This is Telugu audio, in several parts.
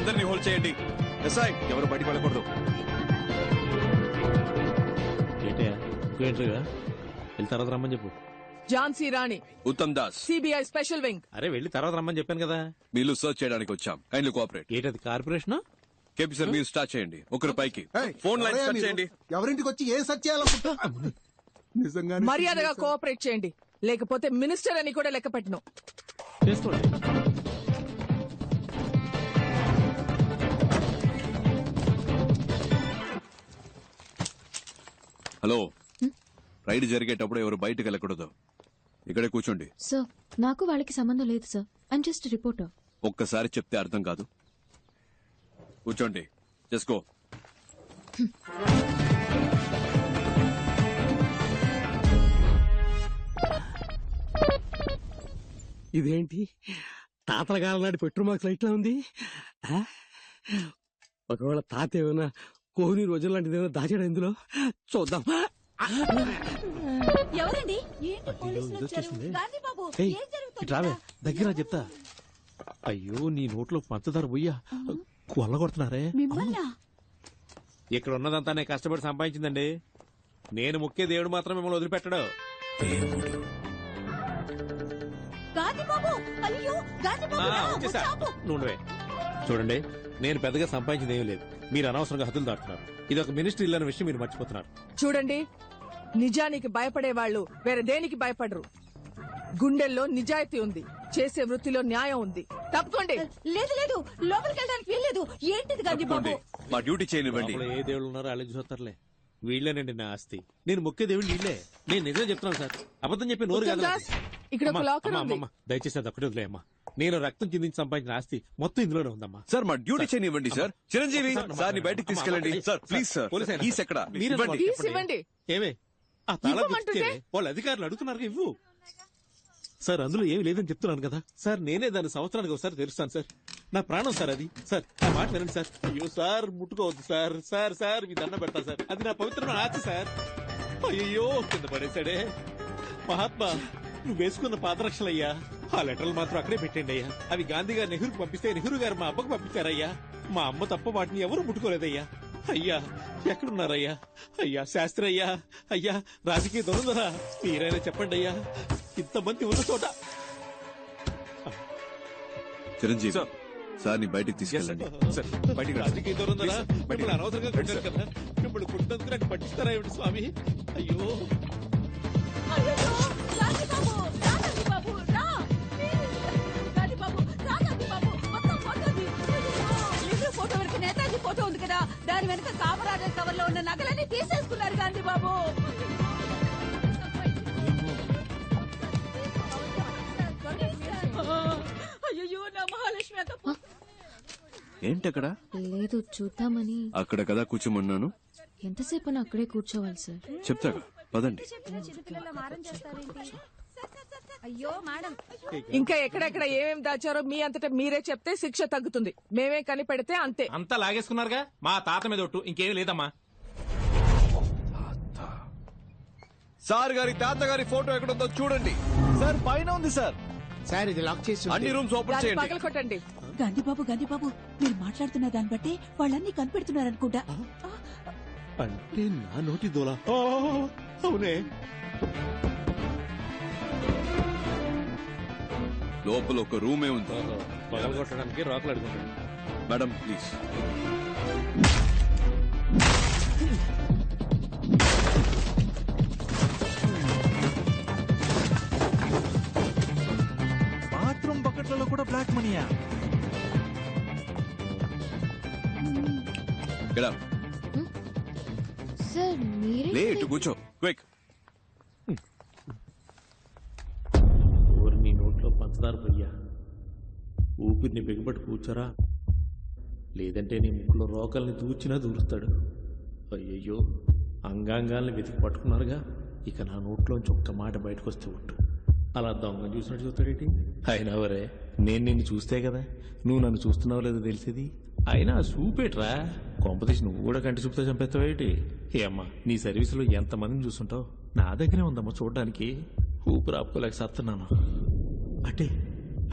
అందరినీ హోల్డ్ చేయండి. ఎస్ఐ ఎవరు బయటికి వెళ్ళకూడదు. ఏంటయ్యా వెళ్ళి తర్వాత రమ్మని చెప్పు. Jhansi Rani, Uttam Das, CBI special wing. అరే వెళ్ళి తర్వాత రమ్మని చెప్పాను కదా. వీళ్ళు సర్చ్ చేయడానికి వచ్చాం. Kindly cooperate. ఏంటది కార్పొరేషన్? కేపీ సార్ మీరు స్టార్ట్ చేయండి. ఒకరి పైకి ఫోన్ లైన్ కట్ చేయండి. ఎవరింటికి వచ్చి ఏం సెర్చ్ చేయాలనుకుంటా నిజంగా మర్యాదగా కోఆపరేట్ చేయండి, లేకపోతే మినిస్టర్ అని కూడా లెక్క పెట్టను. చేసుకోండి. హలో, రైడ్ జరిగేటప్పుడు ఎవరు బయటకు వెళ్ళకూడదు. ఇక్కడే కూర్చోండి. సార్ నాకు వాళ్ళకి సంబంధం లేదు సార్. I'm just reporter. ఒక్కసారి చెప్తే అర్థం కాదు. కూర్చోండి. చేసుకో. ఇదేంటి తాతల కాలం నాటి పెట్రోల్ మార్క్స్ లైట్లా ఉంది. ఒకవేళ తాత ఏమైనా కోహిని రోజుల లాంటిది ఏమైనా దాచాడు ఇందులో, చూద్దాం. ఎవరండి? రావే దగ్గర చెప్తా. అయ్యో నీ నోట్లో పంచదార పోయ్యా కొల్ల కొడుతున్నారే. ఇక్కడ ఉన్నదంతా నేను కష్టపడి సంపాదించిందండి. నేను ముఖ్య దేవుడు మాత్రం మిమ్మల్ని వదిలిపెట్టడు. నువ్వే చూడండి, నేను పెద్దగా సంపాదించింది ఏమీ లేదు. మీరు అనవసరంగా హద్దులు దాటుతున్నారు. ఇది ఒక మినిస్ట్రీ ఇల్లు అనే విషయం మీరు మర్చిపోతున్నారు. చూడండి, నిజానికి భయపడే వాళ్ళు వేరే దేనికి భయపడరు. గుండెల్లో నిజాయితీ ఉంది, చేసే వృత్తిలో న్యాయం ఉంది. తప్పుకోండి. లేదు లేదు, లోపలికి వెళ్ళడానికి వీల్లేదు. ఏంటిది గాంధీ బాబు? మా డ్యూటీ చేయనివ్వండి. లోపల ఏ దేవుళ్ళు ఉన్నారో వాళ్ళకి చూస్తారులే. వీళ్ళేనండి నా ఆస్తి. నేను ముఖ్య దేవుళ్ళు వీళ్ళే. నేను నిజం చెప్తున్నాను సార్, అబద్ధం చెప్పి నోరు కాదు. ఇక్కడ ఒక లాకర్ ఉంది. దయచేసి అది ఒకటి వదిలేమ్మా. నేను రక్తం చిందించి సంపాదించిన ఆస్తి మొత్తం ఇందులోనే ఉందమ్మా. సార్ మా డ్యూటీ చేయనివ్వండి సార్. చిరంజీవి సార్ ని బయటికి తీసుకెళ్ళండి సార్. Please sir. కీస్ ఎక్కడ? కీస్ ఇవ్వండి. ఏమే ఆ తాళం ఇవ్వమంటుంటే? ఇస్తే వాళ్ళ అధికారులు అడుగుతున్నారు. ఇవ్వు సార్, అందులో ఏమి లేదని చెప్తున్నాను కదా సార్. నేనే దాన్ని సంవత్సరానికి ఒకసారి తెలుస్తాను సార్. నా ప్రాణం సార్ అది. సార్ నా మాట వినండి సార్. అయ్యో సార్ ముట్టుకోవద్దు సార్. సార్ సార్ మీ దండం పెడతా సార్. అది నా పవిత్రమైన ఆశ సార్. అయ్యో కింద పడేశాడే. మహాత్మా నువ్వు వేసుకున్న పాదరక్షలయ్యా. ఆ లెటర్లు మాత్రం అక్కడే పెట్టండి అయ్యా. అవి గాంధీ గారు నెహ్రూకి పంపిస్తే నెహ్రూ గారు మా అబ్బకు పంపించారయ్యా. మా అమ్మ తప్ప వాటిని ఎవరు ముట్టుకోలేదయ్యా. అయ్యా ఎక్కడున్నారయ్యా? అయ్యా శాస్త్రి అయ్యా, అయ్యా రాజకీయ దొరుకుదరా, మీరైనా చెప్పండి అయ్యా. ఇంతమంది ఉన్న చోట. చిరంజీవి సార్ ని బయటికి తీసుకెళ్ళండి. రాజకీయ దొరుకుదరా, మిమ్మల్ని అనవసరంగా కొట్టారు కదా. మిమ్మల్ని కొట్టినందుకు నాకు పట్టిస్తారా ఏమిటి స్వామి? అయ్యో ఫోటో వరకు నేతాజీ ఫోటో ఉంది కదా, దాని వెనక కామరాజర్ కవర్ లో ఉన్న నగలన్నీ తీసేసుకున్నారు గాంధీ బాబు. అయ్యో నా మహాలక్ష్మి ఏంటక్కడ? లేదు చూద్దామని. అక్కడ కదా కూర్చోమన్నాను. ఎంతసేపు అక్కడే కూర్చోవాలి సార్? చెప్తాగా పదండి. అయ్యో మేడం, ఇంకా ఎక్కడెక్కడ ఏమేమి దాచారో మీ అంతటా మీరే చెప్తే శిక్ష తగ్గుతుంది. మేమే కనిపెడితే అంతే. అంతా లాగేసుకున్నారుగా. మా తాత మీద ఒట్టు, ఇంకేమీ లేదమ్మా. సార్ గారి తాతగారి ఫోటో ఎక్కడుందో చూడండి సార్. పైన ఉంది సార్. సార్ ఇది లాక్ చేసి అన్ని రూమ్స్ ఓపెన్ దాన్ని చేయండి. పగల కొట్టండి. గాంధీబాబు మీరు మాట్లాడుతున్న దాన్ని బట్టి వాళ్ళన్నీ కనిపెడుతున్నారనుకుంటా. అంటే నా నోటి దోలా? అవునే. లోపల ఒక రూమే ఉంది. పగల కొట్టడానికి రాకులు అడుగుతాడు. Madam please. బాత్రూమ్ బకెట్లలో కూడా బ్లాక్ మనీయా? సార్ మీరే లేట్ కూర్చో క్విక్. నీ నోట్లో పంచదార పోయ్యా. ఊపిరిని బిగబట్టి కూర్చోరా, లేదంటే నీ ముక్కులో రోకల్ని దూచినా దూరుస్తాడు. అయ్యయ్యో అంగాంగాల్ని వెతికి పట్టుకున్నారుగా. ఇక నా నోట్లోంచి ఒక్క మాట బయటకు వస్తే ఒట్టు. అలా దొంగ చూసినట్టు చూస్తాడేంటి? అయినా వరే నేను నిన్ను చూస్తే కదా నువ్వు నన్ను చూస్తున్నావు లేదో తెలిసేది. అయినా చూపేట్రా, కొంపతీసి నువ్వు కూడా కంటి చూపుతో చంపేస్తావేటి? ఏ అమ్మా నీ సర్వీసులో ఎంతమందిని చూస్తుంటావు? నా దగ్గరే ఉందమ్మా చూడడానికి. ఊపిరి ఆపుకోలేక సత్తున్నాను.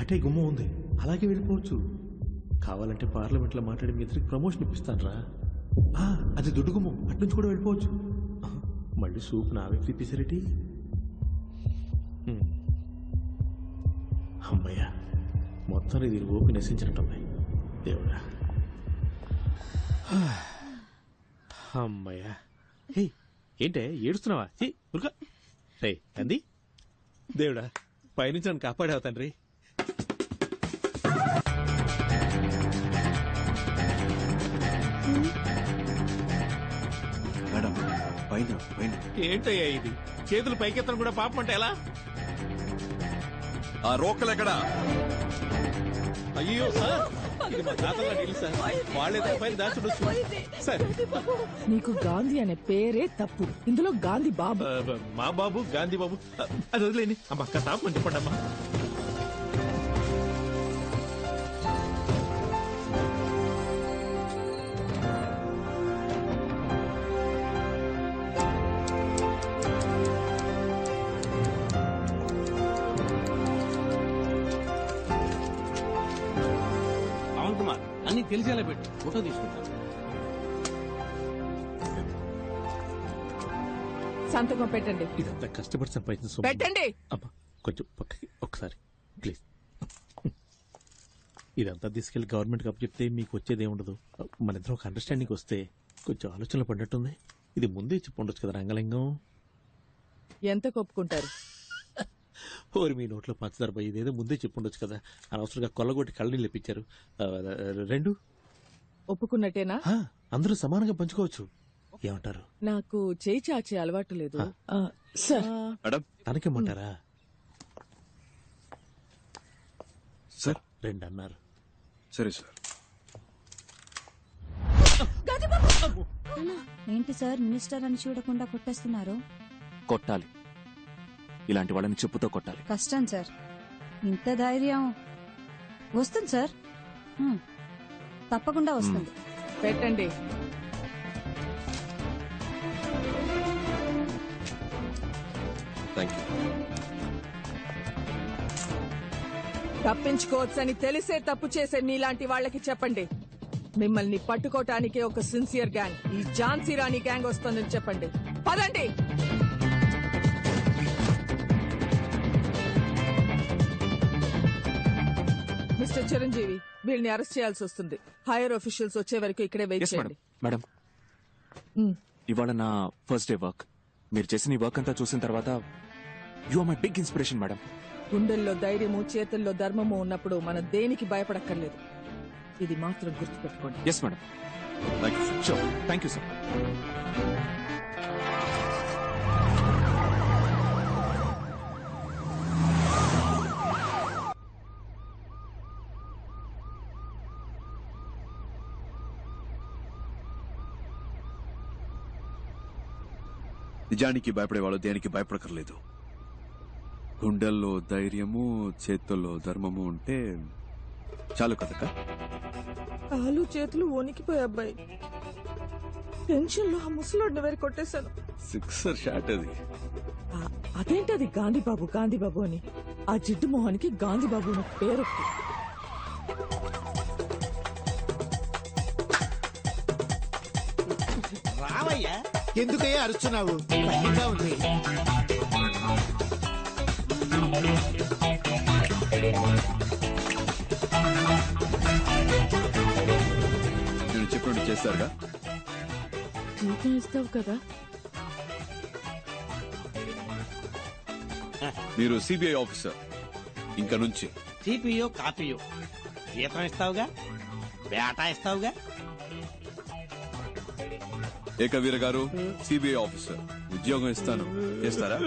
అటే గుమ్మం ఉంది, అలాగే వెళ్ళిపోవచ్చు. కావాలంటే పార్లమెంట్ లో మాట్లాడి మీ ఇద్దరికి ప్రమోషన్ ఇప్పిస్తాను రా. అది దుడుగుము, అట్నుంచి కూడా వెళ్ళిపోవచ్చు. మళ్ళీ సూప్ నా వైపు తిప్పేసరేటి. అమ్మయ్యా, మొత్తం ఇది ఓపి నశించినట్టమ్మాయి. దేవుడా, అమ్మయ్యా. హే, ఏంటే ఏడుస్తున్నావా? ఉరుకా రే అంది. దేవుడా, పైనుంచి నన్ను కాపాడావు తండ్రి. మేడం పైన పైన ఏంటయ్యా ఇది? చేతులు పైకెత్తడం కూడా పాపం అంటే ఎలా? ఆ రోకలు ఎక్కడా? అయ్యో సార్, ఇది మా తాతల ఇల్లు సార్. వాళ్ళేదో పైన దాచుడొచ్చు సార్. నీకు గాంధీ అనే పేరే తప్పు. ఇందులో గాంధీ బాబు. మా బాబు గాంధీ బాబు అది వదిలేని. అమ్మ అక్క తాపమని చెప్పండి అమ్మా. పవన్ కుమార్ అన్ని తెలిసేలా పెట్టు, ఫోటో తీసుకుంటాను. సంతకం పెట్టండి. ఇదంతా కష్టపడి సంపాదించిన సొమ్ము. పెట్టండి. అమ్మా కొంచెం పక్కకి ఒకసారి ప్లీజ్. ఇదంతా తీసుకెళ్లి గవర్నమెంట్ కప్పు చెప్తే మీకు వచ్చేది ఏముండదు. మన ఇద్దరం ఒక అండర్స్టాండింగ్ వస్తే కొంచెం ఆలోచనలు పడినట్టుంది. ఇది ముందే చెప్పండొచ్చు కదా రంగలింగం. ఎంత కొప్పుకుంటారు? ఓరి మీ నోట్లో పంచదార పోయి ఇదేదో ముందే చెప్పుండొచ్చు కదా. అనవసరంగా కొల్లగొట్టి కళ్ళని లేపించారు. 2 ఒప్పుకున్నట్టేనా? అందరూ సమానంగా పంచుకోవచ్చు. ఏమంటారు? నాకు చేయి చాచే అలవాటు లేదు సార్. మేడం తనకేమంటారా? సార్ 2 అన్నారు. సరే సార్. ఏంటి సార్ మినిస్టర్ అని చూడకుండా కొట్టేస్తున్నారు? కొట్టాలి, ఇలాంటి వాళ్ళని చెప్పుతో కొట్టాలి. కష్టం సార్, ఇంత ధైర్యం వస్తుంది సార్. తప్పకుండా వస్తుంది. పెట్టండి. Thank you. తప్పించుకోవచ్చని తెలిసే తప్పు చేసే నీలాంటి వాళ్ళకి చెప్పండి, మిమ్మల్ని పట్టుకోటానికే ఒక సిన్సియర్ గ్యాంగ్, ఈ ఝాన్సీ రాణి గ్యాంగ్ వస్తుందని చెప్పండి. పదండి. మిస్టర్ చిరంజీవి, వీళ్ళని అరెస్ట్ చేయాల్సి వస్తుంది. హైయర్ ఆఫీషియల్స్ వచ్చే వరకు ఇక్కడే వెయిట్ Yes, చేయండి. మేడం. ఇవాళ నా ఫస్ట్ డే వర్క్. మీరు చేసిన ఈ వర్క్ అంతా చూసిన తర్వాత you are my big inspiration madam. గుండెల్లో ధైర్యము, చేతుల్లో ధర్మము ఉన్నప్పుడు మనం దేనికి భయపడక్కర్లేదు. ఇది మాత్రం గుర్తుపెట్టుకోండి. Yes madam. Thank you sir. Sure. Thank you sir. నిజానికి భయపడేవాళ్ళు దేనికి భయపడకర్లేదు. గుండెల్లో ధైర్యము, చేతుల్లో ధర్మము ఉంటే చాలు కదక్క. కాలు చేతులు వణికిపోయి అబ్బాయి. టెన్షన్ లో ఆ ముసలోడిని వేరు కొట్టేశాను. 6 షాట్ అది. అదేంటది గాంధీబాబు గాంధీబాబు అని? ఆ జిడ్డు మొహానికి గాంధీబాబు అని పేరు. రావయ్యా, ఎందుకయ్యా అరుస్తున్నావు? భయంగా ఉంది. నేను చెప్పినట్టు చేస్తారుగా. జీతం ఇస్తావు కదా? మీరు సిబిఐ ఆఫీసర్. ఇంకా నుంచి సిపియో కాపీయో జీతం ఇస్తావుగా, బేటా ఇస్తావుగా. ఏకవీర గారు సిబిఐ ఆఫీసర్, ఉద్యోగం ఇస్తాను, చేస్తారా?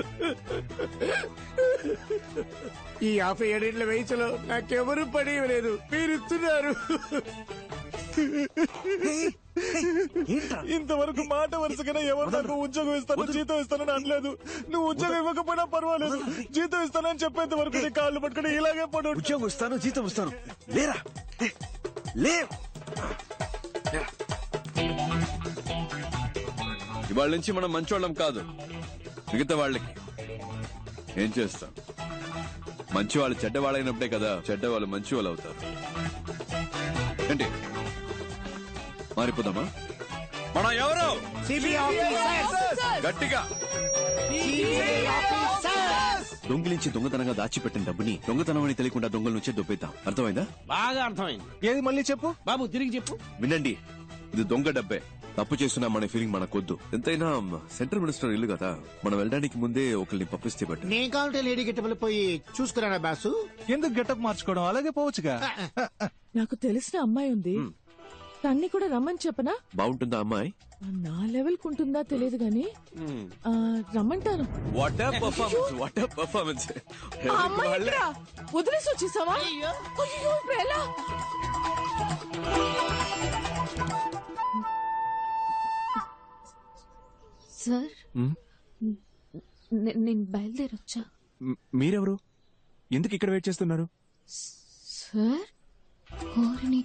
ఈ 57 వయసులో నాకెవరు పని లేదు, మీరు ఇస్తున్నారు. ఇంతవరకు మాట వరుసగానే ఎవరు నాకు ఉద్యోగం ఇస్తాను, జీతం ఇస్తానని అనలేదు. నువ్వు ఉద్యోగం ఇవ్వకపోయినా పర్వాలేదు, జీతం ఇస్తానని చెప్పేంత వరకు నీ కాళ్ళు పట్టుకుని ఇలాగే పడు. ఉద్యోగం ఇస్తాను, జీతం ఇస్తాను. లేరా లే. ఇవాళ నుంచి మనం మంచోళ్ళం కాదు. మిగతా వాళ్ళకి ఏం చేస్తాం? మంచి వాళ్ళు చెడ్డవాళ్ళైనప్పుడే కదా చెడ్డవాళ్ళు మంచి వాళ్ళు అవుతారు. ఏంటి మారిపోదామా? మన ఎవరు గట్టిగా దొంగిలించి దొంగతనంగా దాచిపెట్టిన డబ్బుని దొంగతనం అని తెలియకుండా దొంగల నుంచే దొబ్బేద్దాం. అర్థమైందా? బాగా అర్థమైంది. ఏది మళ్ళీ చెప్పు బాబు తిరిగి చెప్పు. వినండి, ఇది దొంగ డబ్బే. తప్పు చేస్తున్నామనే ఫీలింగ్ మనకొద్దు. ఎంతైనా సెంట్రల్ మినిస్టర్ ఇల్లు కదా, మనం వెళ్ళడానికి ముందే ఒకరిని పంపిస్తే బట్టి. నేను కావాలంటే లేడీ గెట్టబుల్ పోయి చూసుకురానా బాసు? ఎందుకు గెటప్ మార్చుకోవడం, అలాగే పోవచ్చుగా. నాకు తెలిసిన అమ్మాయి ఉంది, తన్ని కూడా రమ్మని చెప్పనా? బాగుంటుందా అమ్మాయి? నా లెవెల్ కుంటుందా తెలియదు గాని రమ్మంటాను. What a performance, what a performance. ఆ అమ్మాయి ఎక్కడా? వదిలేసి వచ్చేసావా? అయ్యో, ఇప్పుడు ఎలా? సార్ నేను బయలుదేరొచ్చా? మీరెవరు? ఎందుకు ఇక్కడ వెయిట్ చేస్తున్నారు? సార్ కోరిని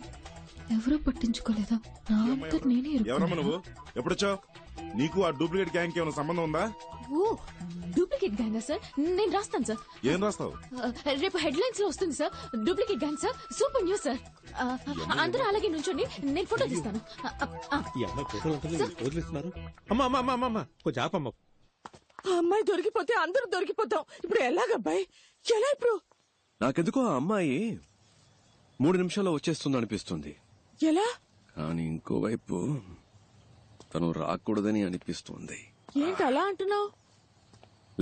ఎవరూ పట్టించుకోలేదా? నా అంతా నేనే ఎవరమ్మా నువ్వు? ఎప్పుడొచ్చావు? నీకు ఆ డూప్లికేట్ గ్యాంగ్ ఏమైనా సంబంధం ఉందా? ఓ డూప్లికేట్ గ్యాంగ్ సార్, నేను రాస్తాను సార్. ఏం రాస్తావు? రేపు హెడ్లైన్స్ లో వస్తుంది sir. Duplicate gang sir, super news sir. అందరూ అలాగే నుంచోండి, నేను ఫోటో తీస్తాను. ఈ అమ్మాయి ఫోటోలు ఉంటుంది, వదిలేస్తున్నారు. అమ్మా అమ్మా అమ్మా అమ్మా కొంచెం ఆపమ్మ. ఆ అమ్మాయి దొరికిపోతే అందరూ దొరికిపోతాం. ఇప్పుడు ఎలాగబ్బాయి? ఎలా ఇప్పుడు? నాకెందుకో ఆ అమ్మాయి 3 నిమిషాల్లో వచ్చేస్తుంది అనిపిస్తుంది. ఎలా? కానీ ఇంకోవైపు తను రాకూడదని అనిపిస్తుంది. ఏంటి అలా అంటున్నావు?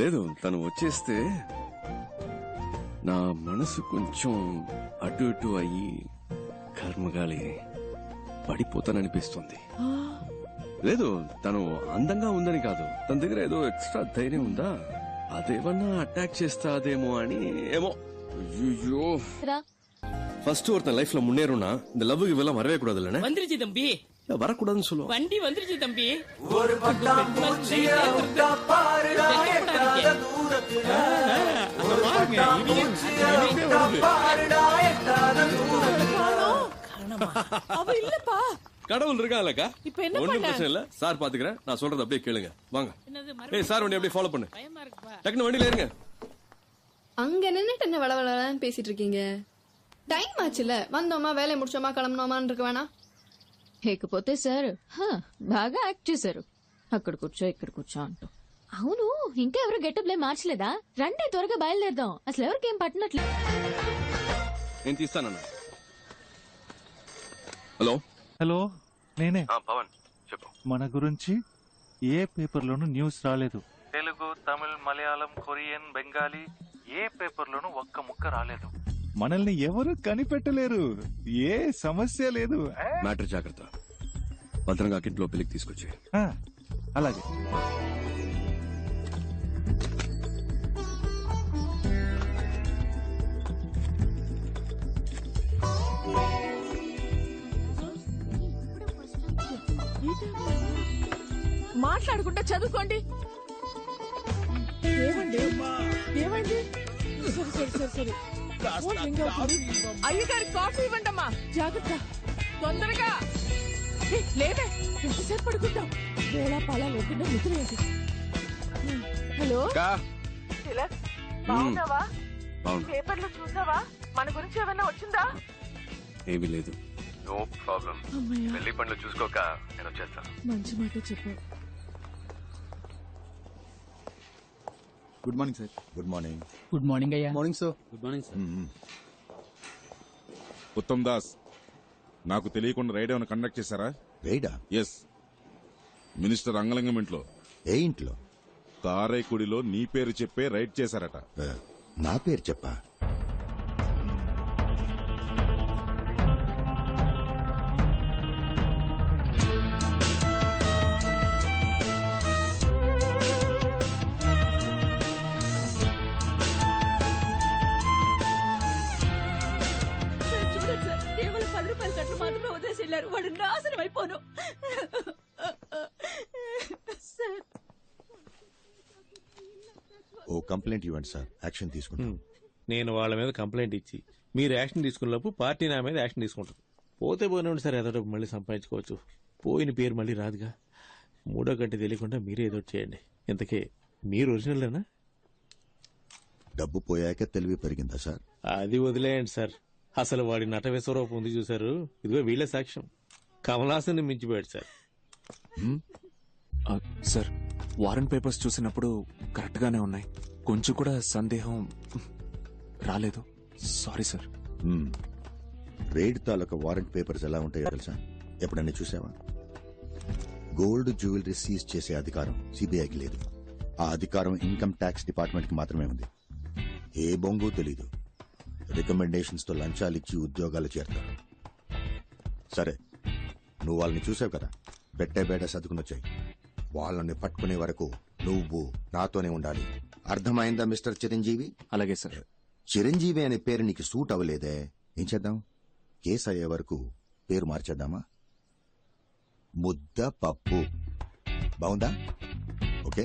లేదు, తను వచ్చేస్తే నా మనసు కొంచెం అటు ఇటు అయ్యి కర్మగాలి పడిపోతాననిపిస్తుంది. లేదు, తను అందంగా ఉందని కాదు, తన దగ్గర ఏదో ఎక్స్ట్రా ధైర్యం ఉందా, అదేమన్నా అటాక్ చేస్తాదేమో అని. ఏమో. ஐயோ, ஃபர்ஸ்ட் ஒருத்தன் லைஃப்ல முன்னேறும்னா இந்த லவ் இவெல்லாம் வரவே கூடாதுல்ல. வந்துருச்சு தம்பி, வரக்கூடாதுன்னு சொல்லுவோம். வண்டி வந்துருச்சு தம்பி. அவ இல்லப்பா. கடவுள் இருக்கான்லக்கா, இப்ப என்ன ஒண்ணும் பண்ண? பிரச்சனை இல்ல. சார் பாத்துக்கிறேன், நான் சொல்றது அப்படியே கேளுங்க. வாங்க. ஏய் சார், வண்டி அப்படியே ஃபாலோ பண்ணு. டக்குனு வண்டியில ஏறுங்க. அங்க நின்னுட்டு என்ன வளவளன்னு பேசிட்டு இருக்கீங்க? டைம் ஆச்சுல, வந்தோமா வேலையை முடிச்சோமா கிளம்பணுமான்னு இருக்க வேணாம். లేకపోతే సార్ బాగా యాక్ట్ చేశారు. అక్కడ కూర్చో ఇక్కడ కూర్చో అంటూ. అవును, ఇంకా ఎవరు గెటప్ లే మార్చలేదా? రండి త్వరగా బయలుదేరదాం. అసలు ఎవరికేం పట్టినట్లే. నేను తీస్తానన్నా. హలో హలో, నేనే పవన్, చెప్పు. మన గురించి ఏ పేపర్లోనూ న్యూస్ రాలేదు. తెలుగు, తమిళ్, మలయాళం, కొరియన్, బెంగాలీ ఏ పేపర్లోనూ ఒక్క ముక్క రాలేదు. మనల్ని ఎవరు కనిపెట్టలేరు. ఏ సమస్య లేదు. మ్యాటర్ జాగ్రత్త. భద్రంగా కింట్లో పెళ్లికి తీసుకొచ్చి. అలాగే. మాట్లాడకుండా చదువుకోండి. ఏమండి? ఏమైంది? సరే. అయ్యగారి కాఫీ ఇవ్వండమ్మా. జాగ్రత్త, తొందరగా. లేదే, ఎంతసేపు పడుకుంటాం? వేళ పాలా లేకుండా నిద్ర ఏంటి? హలో తిలక్, బాగున్నావా? పేపర్లో చూసావా? మన గురించి ఏమైనా వచ్చిందా? ఏమీ లేదు. No problem. పెళ్లి పనులు చూసుకోక నేను వచ్చేస్తాను. మంచి మాట చెప్పు. Good morning sir. Good morning. Good morning అయ్యా. Morning sir. Good morning sir. Uttam Das, నాకు తెలియకుండా రైడ్ ఏమైనా కండక్ట్ చేశారా? రైడా? ఎస్. మినిస్టర్ అంగలింగం ఇంట్లో. ఏ ఇంట్లో? కారైకుడిలో నీ పేరు చెప్పే రైడ్ చేశారట. నా పేరు చెప్పా? కేవలం 10 రూపాయల కట్లు మాత్రమే వదిలేసి వెళ్ళారు. వాడు నాశనం అయిపోను. ఓ కంప్లైంట్ ఇవ్వండి సార్, యాక్షన్ తీసుకుంటాం. నేను వాళ్ళ మీద కంప్లైంట్ ఇచ్చి మీరు యాక్షన్ తీసుకున్నప్పుడు పార్టీ నా మీద యాక్షన్ తీసుకుంటారు. పోతే పోయినండి సార్, ఏదో మళ్ళీ సంపాదించుకోవచ్చు. పోయిన పేరు మళ్ళీ రాదుగా. 3వ గంట తెలియకుండా మీరే ఏదో చేయండి. ఇంతకీ మీరు ఒరిజినల్లేనా? డబ్బు పోయాక తెలివి పెరిగిందా సార్? అది వదిలేయండి సార్. అసలు వాడి నటవేశ్వరూపం ఉంది చూశారు, ఇదిగో వీళ్ళే సాక్ష్యం. కమలాసన్ మించిపోయాడు సార్. సార్ వారెంట్ పేపర్స్ చూసినప్పుడు కరెక్ట్ గానే ఉన్నాయి, కొంచెం కూడా సందేహం రాలేదు. Sorry sir. రేడ్ తాలూకా వారెంట్ పేపర్స్ ఎలా ఉంటాయో తెలుసా? ఎప్పుడన్నా చూసావా? గోల్డ్ జ్యువెలరీ సీజ్ చేసే అధికారం సిబిఐకి లేదు. ఆ అధికారం ఇన్కమ్ ట్యాక్స్ డిపార్ట్మెంట్ కి మాత్రమే ఉంది. ఏ బొంగు తెలీదు. రికమెండేషన్స్ తో లంచాలు ఇచ్చి ఉద్యోగాలు చేరతారు. సరే, నువ్వు వాళ్ళని చూసావు కదా, పెట్టే బేట సర్దుకుని వచ్చాయి. వాళ్ళని పట్టుకునే వరకు నువ్వు నాతోనే ఉండాలి. అర్థమైందా మిస్టర్ చిరంజీవి? అలాగే సార్. చిరంజీవి అనే పేరు నీకు సూట్ అవ్వలేదే, ఏం చేద్దాం? కేసు అయ్యే వరకు పేరు మార్చేద్దామా? ముద్ద పప్పు. బాగుందా? ఓకే.